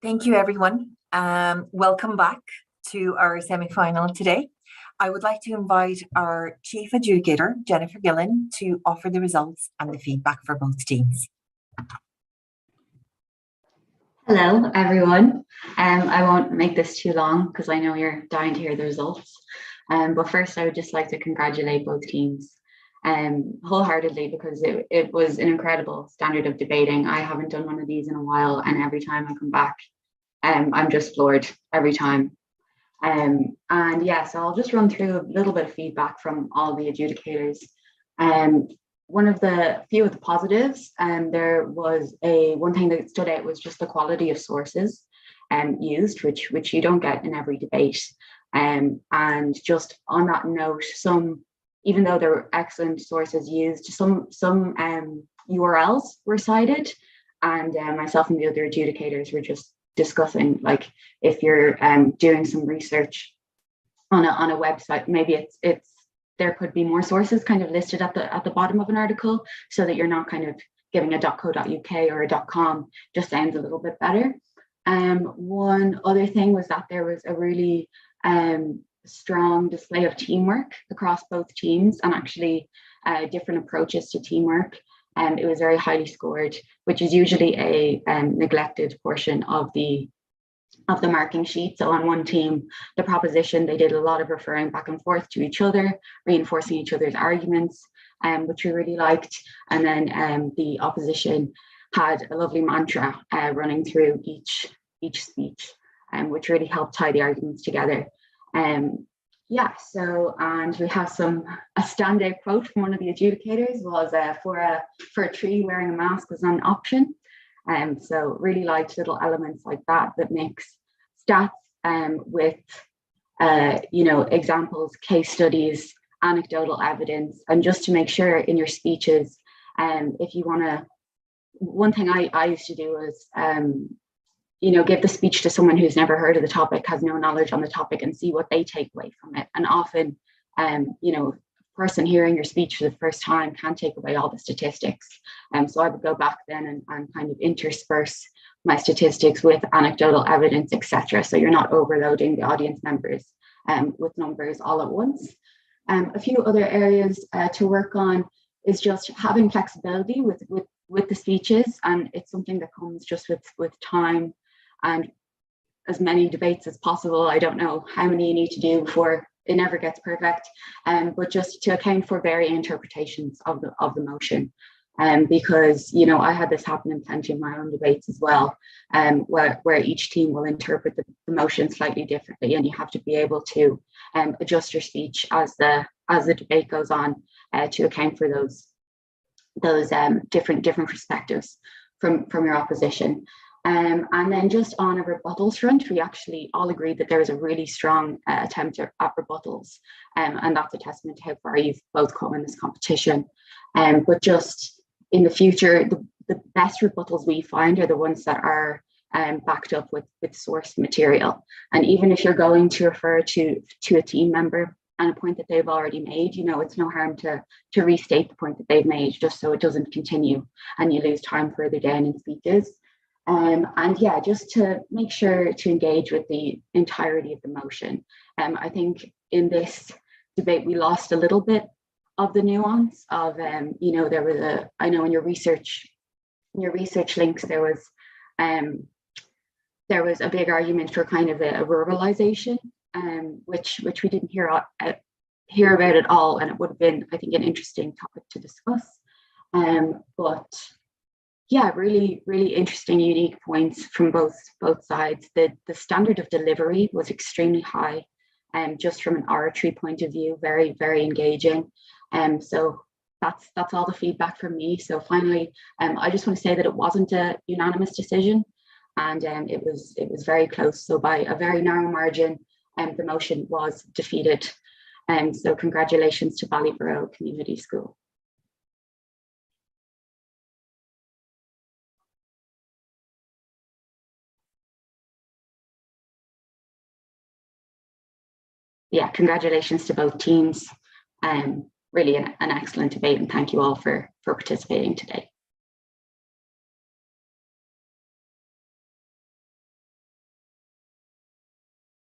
S10: Thank you, everyone. Welcome back to our semi-final today. I would like to invite our Chief Adjudicator, Jennifer Gillen, to offer the results and the feedback for both teams.
S11: Hello, everyone. I won't make this too long because I know you're dying to hear the results. But first, I would just like to congratulate both teams wholeheartedly because it was an incredible standard of debating. I haven't done one of these in a while, and every time I come back, I'm just floored every time. And yeah, so I'll just run through a little bit of feedback from all the adjudicators. One of the few of the positives, there was one thing that stood out was just the quality of sources used, which you don't get in every debate. And just on that note, even though there were excellent sources used, some URLs were cited, and myself and the other adjudicators were just discussing, like, if you're doing some research on a website, maybe there could be more sources kind of listed at the bottom of an article, so that you're not kind of giving a .co.uk or a .com. Just sounds a little bit better. One other thing was that there was a really strong display of teamwork across both teams, and actually different approaches to teamwork. It was very highly scored, which is usually a neglected portion of the marking sheet. So on one team, the proposition, they did a lot of referring back and forth to each other, reinforcing each other's arguments, which we really liked. And then the opposition had a lovely mantra running through each speech, which really helped tie the arguments together. Yeah, so, and we have a standout quote from one of the adjudicators was for a tree, wearing a mask was not an option. So really liked little elements like that makes stats with examples, case studies, anecdotal evidence, and just to make sure in your speeches, if you want to, one thing I used to do is give the speech to someone who's never heard of the topic, has no knowledge on the topic, and see what they take away from it. And often, a person hearing your speech for the first time can't take away all the statistics. So I would go back then and kind of intersperse my statistics with anecdotal evidence, etc. So you're not overloading the audience members with numbers all at once. A few other areas to work on is just having flexibility with the speeches, and it's something that comes just with time and as many debates as possible. I don't know how many you need to do before it never gets perfect, but just to account for varying interpretations of the motion. Because I had this happen in plenty of my own debates as well, where each team will interpret the motion slightly differently, and you have to be able to adjust your speech as the debate goes on to account for those different perspectives from your opposition. And then just on a rebuttals front, we actually all agreed that there was a really strong attempt at rebuttals, and that's a testament to how far you've both come in this competition. But just in the future, the best rebuttals we find are the ones that are backed up with source material. And even if you're going to refer to a team member and a point that they've already made, it's no harm to restate the point that they've made, just so it doesn't continue and you lose time further down in speeches. And yeah, just to make sure to engage with the entirety of the motion. I think in this debate, we lost a little bit of the nuance of, there was I know in your research links, there was a big argument for kind of a ruralization, which we didn't hear about at all. And it would have been, I think, an interesting topic to discuss. But yeah, really, really interesting, unique points from both sides. The standard of delivery was extremely high, just from an oratory point of view, very, very engaging. So that's all the feedback from me. So finally, I just want to say that it wasn't a unanimous decision, and it was very close. So by a very narrow margin, the motion was defeated. So congratulations to Bailieborough Community School. Yeah, congratulations to both teams. Really an excellent debate, and thank you all for participating today.